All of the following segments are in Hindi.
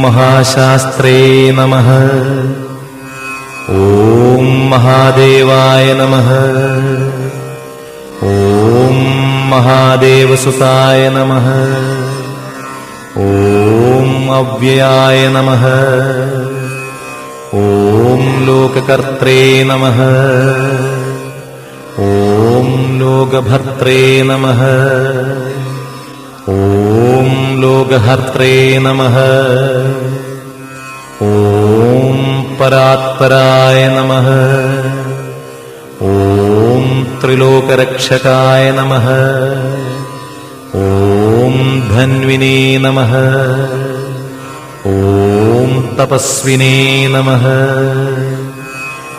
महाशास्त्रे नमः। ॐ महादेवाय नमः। ॐ महादेवसुताय नमः। ॐ अव्ययाय नमः। ॐ लोककर्त्रे नमः। ॐ लोकभर्त्रे नमः। ॐ लोकहर्त्रे नमः। ॐ परात्पराय नमः। ॐ त्रिलोकरक्षकाय नमः। ॐ धन्विने नमः। ॐ तपस्विने नमः।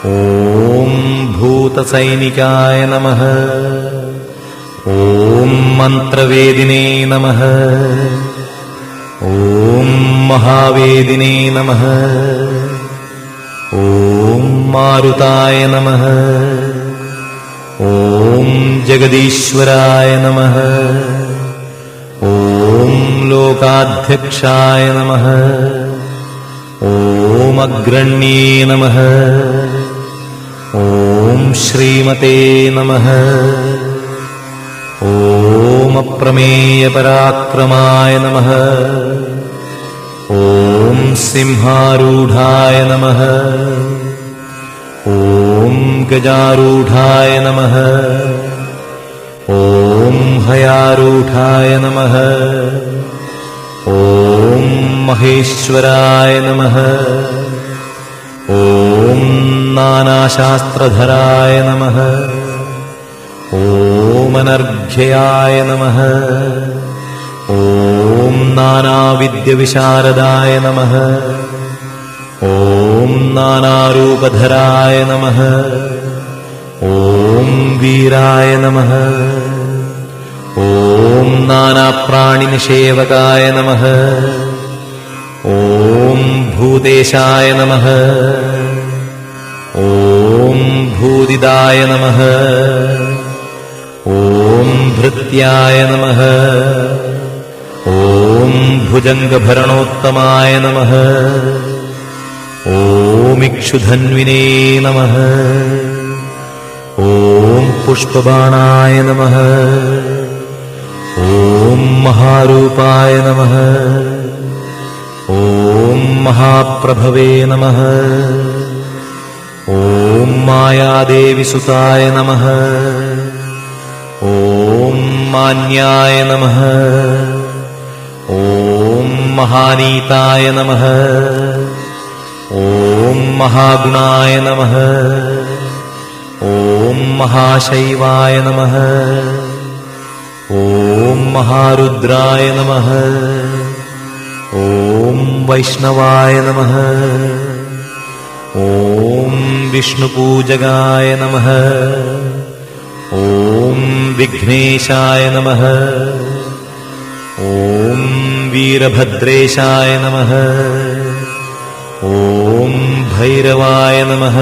ॐ भूतसैनिकाय नमः। ॐ मन्त्रवेदिने नमः। ॐ महावेदिने नमः। ॐ मारुताय नमः। ॐ जगदीश्वराय नमः। ॐ लोकाध्यक्षाय नमः। ॐ अग्रण्ये नमः। ॐ श्रीमते नमः। ॐ अप्रमेयपराक्रमाय नमः। ॐ सिंहारूढाय नमः। ॐ गजारूढाय नमः। ॐ हयारूढाय नमः। ॐ महेश्वराय नमः। ॐ नानाशास्त्रधराय नमः। ॐ अनर्घ्याय नमः। ॐ नानाविद्यविशारदाय नमः। ॐ नानारूपधराय नमः। ॐ वीराय नमः। ॐ नानाप्राणिनिषेवकाय नमः। ॐ भूतेशाय नमः। ॐ भूदिदाय नमः। ॐ भृत्याय नमः। ॐ भुजङ्गभरणोत्तमाय नमः। ॐ इक्षुधन्विने नमः। ॐ पुष्पबाणाय नमः। ॐ महारूपाय नमः। ॐ महाप्रभवे नमः। ॐ मायादेवीसुताय नमः। ॐ मान्याय नमः। ॐ महानीताय नमः। ॐ महागुणाय नमः। ॐ महाशैवाय नमः। ॐ महारुद्राय नमः। ॐ वैष्णवाय नमः। ॐ विष्णुपूजकाय नमः। ॐ विघ्नेशाय नमः। ॐ वीरभद्रेशाय नमः। ॐ भैरवाय नमः।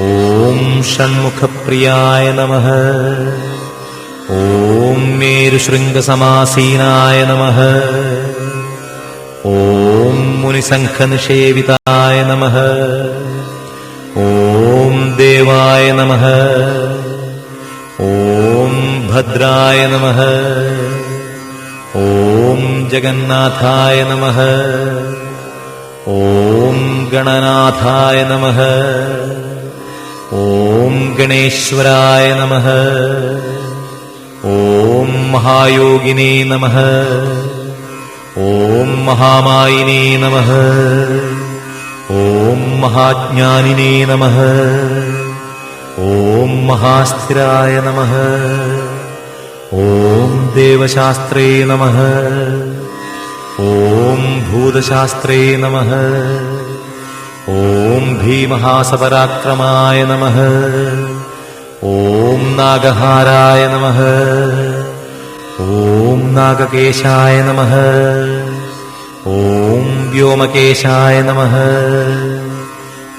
ॐ षण्मुखप्रियाय नमः। ॐ मेरुशृङ्गसमासीनाय नमः। ॐ मुनिशङ्खनिषेविताय नमः। ॐ देवाय नमः। ॐ भद्राय नमः। ॐ जगन्नाथाय नमः। ॐ गणनाथाय नमः। ॐ गणेश्वराय नमः। ॐ महायोगिने नमः। ॐ महामायिने नमः। ॐ महाज्ञानिने नमः। ॐ महास्थिराय नमः। ॐ देवशास्त्रे नमः। ॐ भूतशास्त्रे नमः। ॐ भीमहासपराक्रमाय नमः। ॐ नागहाराय नमः। ഓം നാഗകേശായ നമഃ. ഓം വ്യോമകേശായ നമഃ.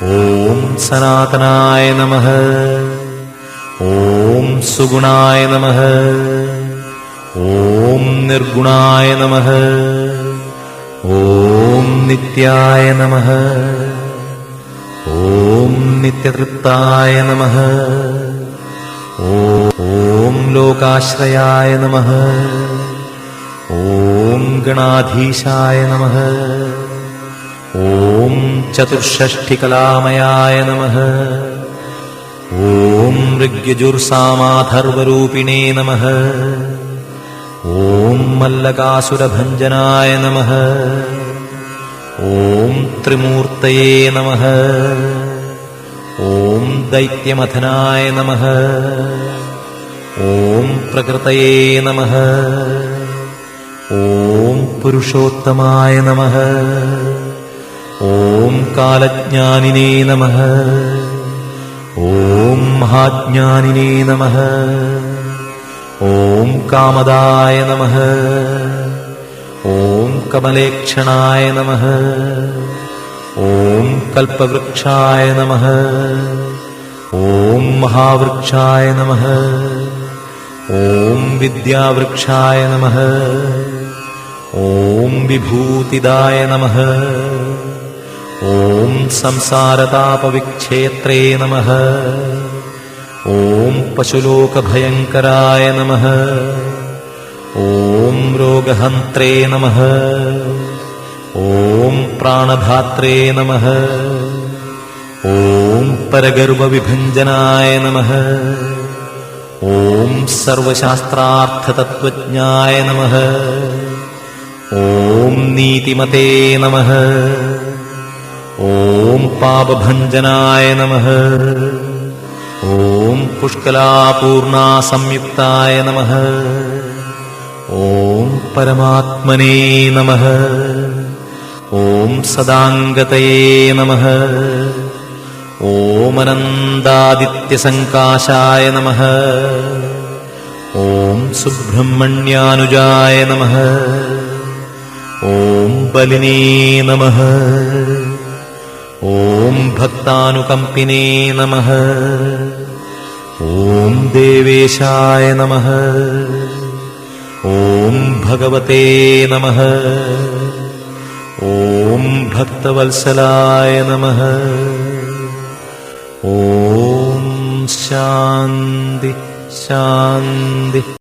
ഓം സനാതനായ നമഃ. ഓം സുഗുണായ നമഃ. ഓം നിർഗുണായ നമഃ. ഓം നിത്യായ നമഃ. ഓം നിത്യതൃപ്തായ നമഃ. ഓം ലോകാശ്രയായ നമഃ. ഓം ഗണാധീശായ നമഃ. ഓം ചതുഷ്ഷഷ്ടികലാമയായ നമഃ. ഓം ഋഗ്യജുർസാമാധർവരൂപിണേ നമഃ. ഓം മല്ലകാസുരഭഞ്ജനായ നമഃ. ഓം ത്രിമൂർത്തയേ നമഃ. ഓം ദൈത്യമഥനായ നമഃ. ഓം പ്രകൃതയേ നമഃ. ഓം പുരുഷോത്തമായ നമഃ. ഓം കാലജ്ഞാനിനേ നമഃ. ഓം മഹാജ്ഞാനിനേ നമഃ. ഓം കാമദായ നമഃ. ഓം കമലേക്ഷണായ നമഃ. ഓം കൽപവൃക്ഷായ നമഃ. ഓം മഹാവൃക്ഷായ നമഃ. ഓം വിദ്യാവൃക്ഷായ നമഃ. ഓം വിഭൂതിദായ നമഃ. ഓം സംസാരതാപവിക്ഷേത്രേ നമഃ. ഓം പശുലോകഭയങ്കരായ നമഃ. ഓം രോഗഹന്ത്രേ നമഃ. ഓം പ്രാണധാത്രേ നമഃ. ഓം പരഗർഭവിഭഞ്ജനായ നമഃ. ഓം സർവശാസ്ത്രാർത്ഥതത്വജ്ഞായ നമഃ. ഓം നീതിമതേ നമഃ. ഓം പാപഭഞ്ജനായ നമഃ. ഓം പുഷ്കലാപൂർണാസംയുക്തായ നമഃ. ഓം പരമാത്മനേ നമഃ. ഓം സദാംഗതയേ നമഃ. ഓം അനന്താദിത്യസങ്കാശായ നമഃ. ഓം സുബ്രഹ്മണ്യാനുജായ നമഃ. ഓം ബലിനേ നമഃ. ഓം ഭക്താനുകമ്പിനേ നമഃ. ഓം ദേവേശായ നമഃ. ഓം ഭഗവതേ നമഃ. ഓം ഭക്തവത്സലായ നമഃ. ഓം ശാന്തി ശാന്തി.